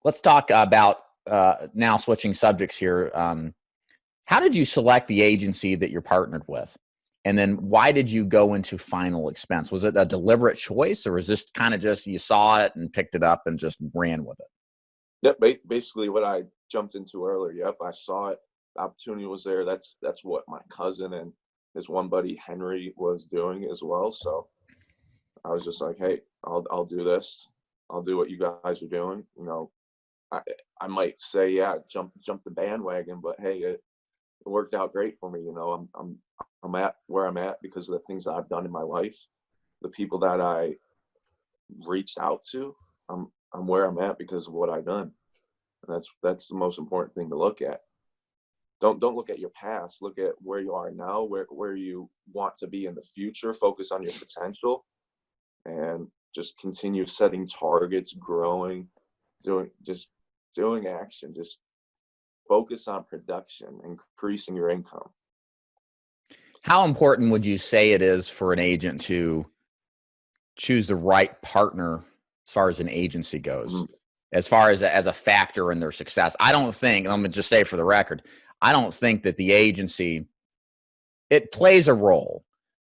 Let's talk about now switching subjects here. How did you select the agency that you're partnered with? And then why did you go into final expense? Was it a deliberate choice, or was this kind of just you saw it and picked it up and just ran with it? Yep, basically what I jumped into earlier. Yep, I saw it. The opportunity was there. That's what my cousin and his one buddy Henry was doing as well. So I was just like, hey, I'll do this. I'll do what you guys are doing. I I might say, yeah, jump the bandwagon, but hey, it worked out great for me. I'm at where I'm at because of the things that I've done in my life, the people that I reached out to. I'm where I'm at because of what I've done. And that's the most important thing to look at. Don't look at your past. Look at where you are now, where you want to be in the future. Focus on your potential and just continue setting targets, growing, doing action. Just focus on production, increasing your income. How important would you say it is for an agent to choose the right partner as far as an agency goes, Mhm. as far as a factor in their success? I don't think, I'm gonna just say for the record, I don't think that the agency, it plays a role,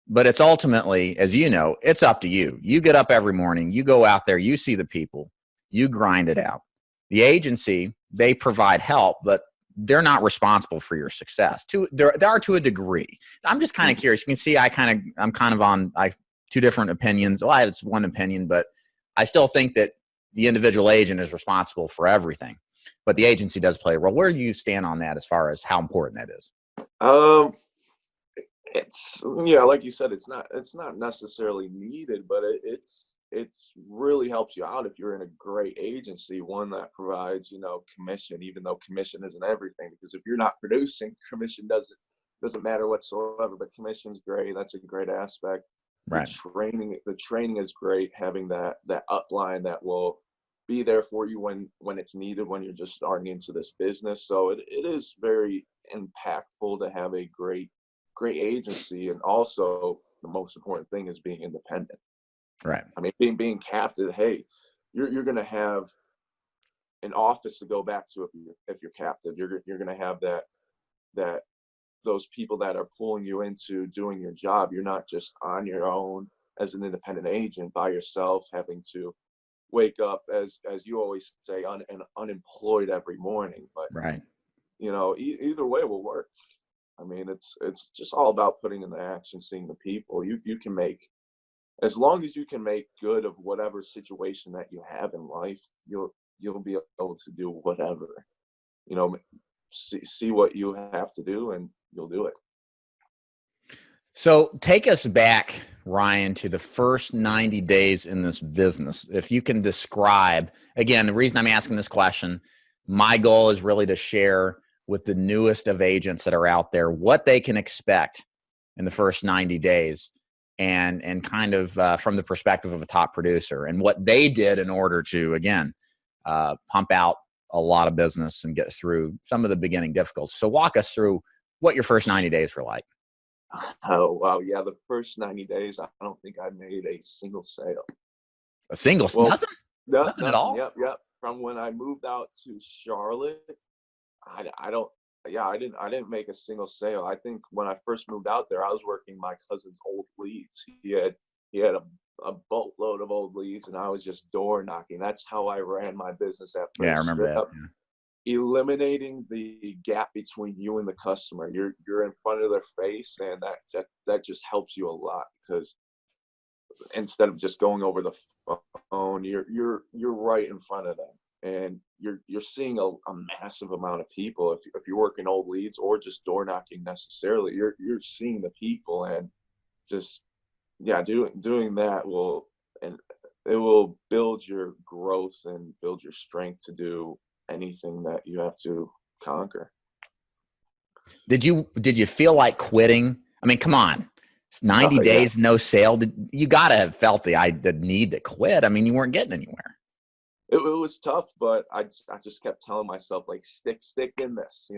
but it's ultimately, as you know, it's up to you. You get up every morning, you go out there, you see the people, you grind it out. The agency, they provide help, but they're not responsible for your success. There are to a degree. I'm just kind of Mhm. curious. You can see I'm kind of on I two different opinions. Well, I have one opinion, but I still think that the individual agent is responsible for everything. But the agency does play a role. Where do you stand on that as far as how important that is? Um, it's yeah, like you said, it's not necessarily needed, but it's really helps you out if you're in a great agency, one that provides, commission, even though commission isn't everything, because if you're not producing, commission doesn't matter whatsoever. But commission's great. That's a great aspect. Right. The training is great, having that upline that will be there for you when it's needed, when you're just starting into this business. So it is very impactful to have a great agency. And also the most important thing is being independent. Right. I mean, being captive, hey, you're gonna have an office to go back to if you're captive. You're gonna have that those people that are pulling you into doing your job. You're not just on your own as an independent agent by yourself, having to wake up as you always say, and unemployed every morning. But Right. either way will work. I mean, it's just all about putting in the action, seeing the people. You can make, as long as you can make good of whatever situation that you have in life, you'll be able to do whatever. You know, see what you have to do, and you'll do it. So take us back, Ryan, to the first 90 days in this business. If you can describe, again, the reason I'm asking this question, my goal is really to share with the newest of agents that are out there what they can expect in the first 90 days and kind of from the perspective of a top producer and what they did in order to, again, pump out a lot of business and get through some of the beginning difficulties. So walk us through what your first 90 days were like. Oh wow, yeah, the first 90 days, I don't think I made a single sale. A single, Well, nothing, no, nothing at nothing. all. Yep. From when I moved out to Charlotte, I don't. Yeah, I didn't make a single sale. I think when I first moved out there, I was working my cousin's old leads. He had a boatload of old leads, and I was just door knocking. That's how I ran my business at Yeah, I first. remember Straight that. up eliminating the gap between you and the customer. You're in front of their face, and that just helps you a lot, because instead of just going over the phone, you're right in front of them, and you're seeing a massive amount of people. If you're working old leads or just door knocking necessarily, you're seeing the people, and just yeah, doing that will, and it will build your growth and build your strength to do anything that you have to conquer. Did you feel like quitting? I mean, come on. It's 90 Yeah, days, no sale. You got to have felt the need to quit. I mean, you weren't getting anywhere. it was tough, but I just kept telling myself, like, stick in this,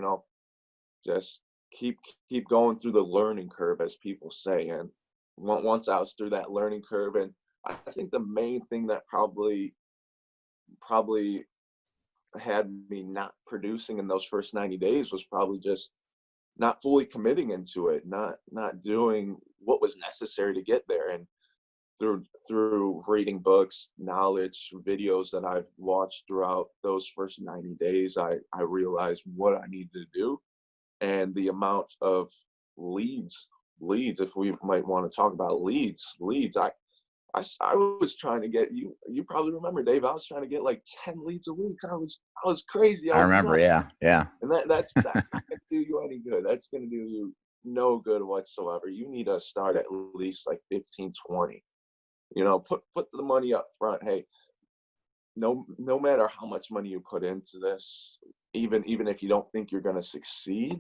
just keep keep going through the learning curve, as people say. And once I was through that learning curve, and I think the main thing that probably had me not producing in those first 90 days was probably just not fully committing into it, not doing what was necessary to get there. And through reading books, knowledge, videos that I've watched throughout those first 90 days, I realized what I needed to do, and the amount of leads, if we might want to talk about leads. I was trying to get you probably remember, Dave, I was trying to get like 10 leads a week. I was crazy. I I was remember. nuts. Yeah. Yeah. And that's not gonna do you any good. That's gonna do you no good whatsoever. You need to start at least like 15, 20. Put the money up front. Hey, no matter how much money you put into this, even if you don't think you're gonna succeed,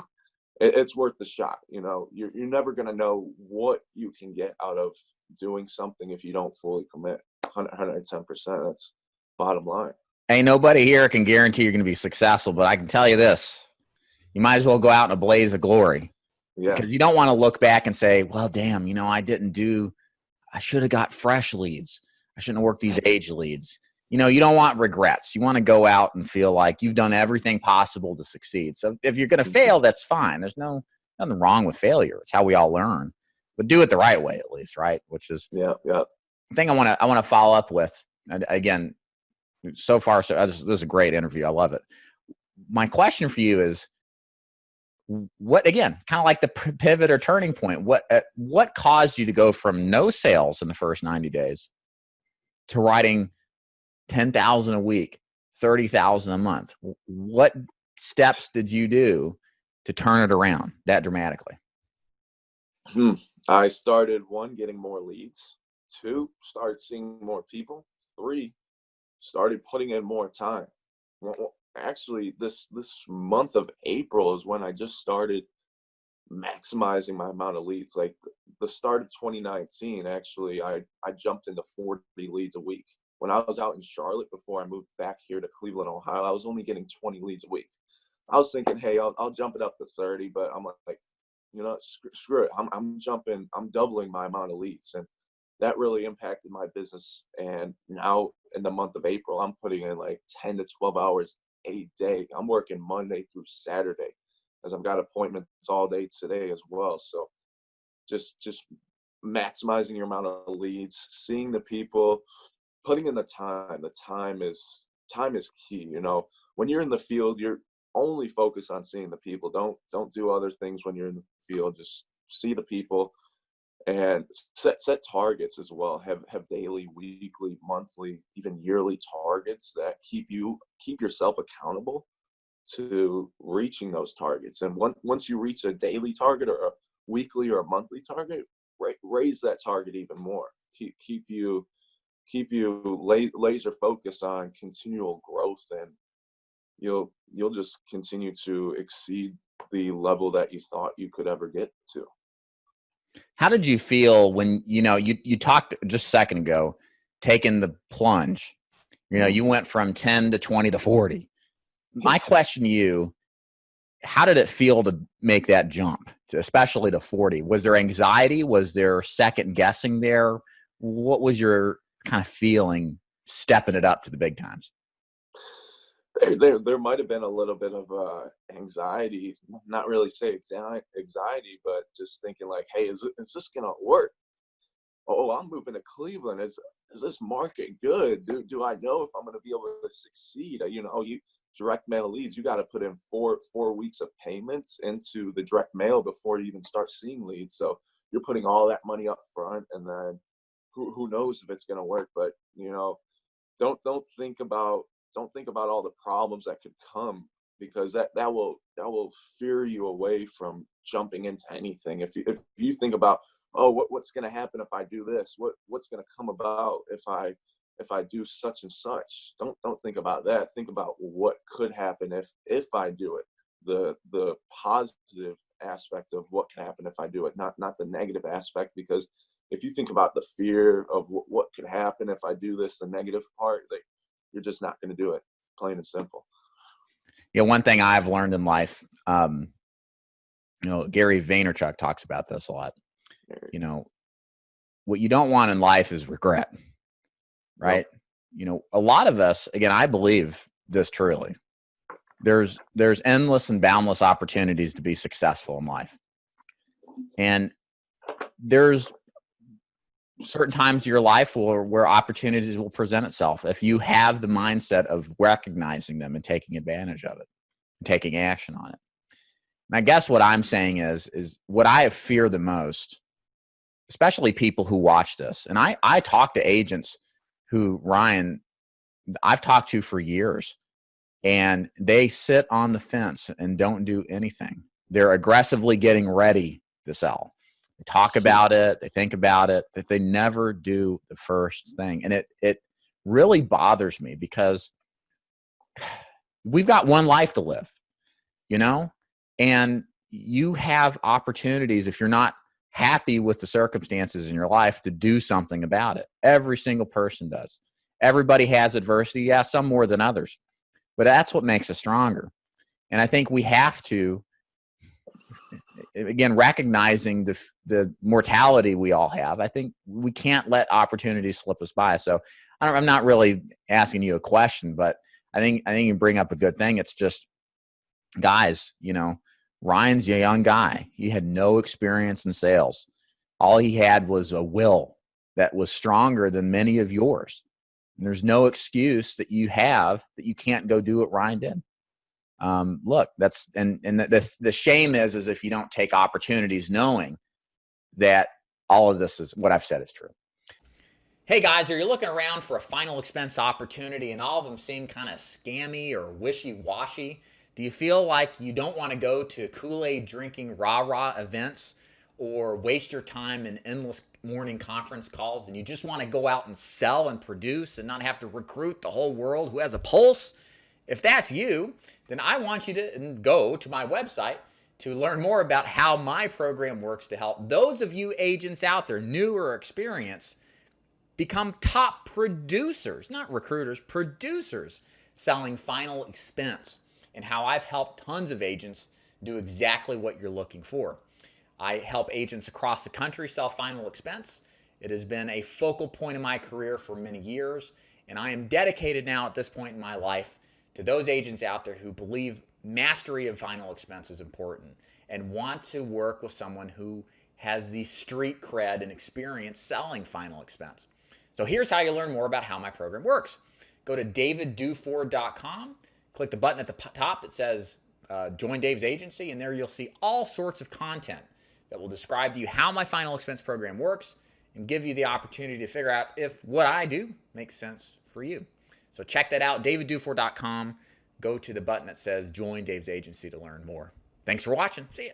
it's worth the shot. You're never gonna know what you can get out of doing something if you don't fully commit. 110%. That's bottom line. Ain't nobody here can guarantee you're going to be successful, but I can tell you this: you might as well go out in a blaze of glory, Yeah. because you don't want to look back and say, "Well, damn, I should have got fresh leads. I shouldn't have worked these age leads." You don't want regrets. You want to go out and feel like you've done everything possible to succeed. So if you're going to fail, that's fine. There's nothing wrong with failure. It's how we all learn, but do it the right way, at least, right? Which is Yeah. the thing I want to follow up with. And again, so far, this is a great interview. I love it. My question for you is, what, again, kind of like the pivot or turning point, what caused you to go from no sales in the first 90 days to writing 10,000 a week, 30,000 a month? What steps did you do to turn it around that dramatically? I started, 1, getting more leads. 2, started seeing more people. 3, started putting in more time. Well, actually, this month of April is when I just started maximizing my amount of leads. Like the start of 2019, actually, I jumped into 40 leads a week. When I was out in Charlotte before I moved back here to Cleveland, Ohio, I was only getting 20 leads a week. I was thinking, hey, I'll jump it up to 30, but I'm like, screw it. I'm doubling my amount of leads. And that really impacted my business. And now in the month of April, I'm putting in like 10 to 12 hours a day. I'm working Monday through Saturday, as I've got appointments all day today as well. So just maximizing your amount of leads, seeing the people, putting in the time. The time is key. When you're in the field, you're only focused on seeing the people. Don't do other things when you're in the field. Just see the people, and set targets as well. Have daily, weekly, monthly, even yearly targets that keep yourself accountable to reaching those targets. And once you reach a daily target or a weekly or a monthly target, raise that target even more. Keep you laser focused on continual growth, and you'll just continue to exceed the level that you thought you could ever get to. How did you feel when, you talked just a second ago, taking the plunge, you went from 10 to 20 to 40. My question to you, how did it feel to make that jump, especially to 40? Was there anxiety? Was there second guessing there? What was your kind of feeling stepping it up to the big times? There might have been a little bit of anxiety, not really say anxiety, but just thinking like, hey, is this gonna work? Oh, I'm moving to Cleveland. Is this market good? Do I know if I'm gonna be able to succeed? You direct mail leads, you got to put in four weeks of payments into the direct mail before you even start seeing leads. So you're putting all that money up front, and then who knows if it's gonna work? But don't think about all the problems that could come, because that will fear you away from jumping into anything. If you think about, oh, what's going to happen if I do this, what's going to come about if I do such and such, don't think about that. Think about what could happen if I do it, the positive aspect of what can happen if I do it, not the negative aspect. Because if you think about the fear of what could happen if I do this, the negative part, like, you're just not going to do it, plain and simple. One thing I've learned in life, Gary Vaynerchuk talks about this a lot. What you don't want in life is regret, right? Nope. A lot of us, again, I believe this truly. There's endless and boundless opportunities to be successful in life. And there's certain times of your life where opportunities will present itself if you have the mindset of recognizing them and taking advantage of it and taking action on it. And I guess what I'm saying is what I fear the most, especially people who watch this. And I talk to agents who, Ryan, I've talked to for years, and they sit on the fence and don't do anything. They're aggressively getting ready to sell. They talk about it, they think about it, but they never do the first thing. And it really bothers me because we've got one life to live, you know, and you have opportunities, if you're not happy with the circumstances in your life, to do something about it. Every single person does. Everybody has adversity. Yeah, some more than others, but that's what makes us stronger. And I think we have to, again, recognizing the mortality we all have, I think we can't let opportunities slip us by. So I'm not really asking you a question, but I think you bring up a good thing. It's just, guys, you know, Ryan's a young guy. He had no experience in sales. All he had was a will that was stronger than many of yours. And there's no excuse that you have that you can't go do what Ryan did. Look, that's, and the shame is if you don't take opportunities knowing that all of this is what I've said is true. Hey guys, are you looking around for a final expense opportunity and all of them seem kind of scammy or wishy-washy? Do you feel like you don't want to go to Kool-Aid drinking rah-rah events or waste your time in endless morning conference calls, and you just want to go out and sell and produce and not have to recruit the whole world who has a pulse? If that's you, then I want you to go to my website to learn more about how my program works to help those of you agents out there, new or experienced, become top producers, not recruiters, producers, selling final expense, and how I've helped tons of agents do exactly what you're looking for. I help agents across the country sell final expense. It has been a focal point in my career for many years, and I am dedicated now at this point in my life to those agents out there who believe mastery of final expense is important and want to work with someone who has the street cred and experience selling final expense. So here's how you learn more about how my program works. Go to davidduford.com, click the button at the top that says Join Dave's Agency, and there you'll see all sorts of content that will describe to you how my final expense program works and give you the opportunity to figure out if what I do makes sense for you. So check that out, davidduford.com. Go to the button that says Join Dave's Agency to learn more. Thanks for watching. See ya.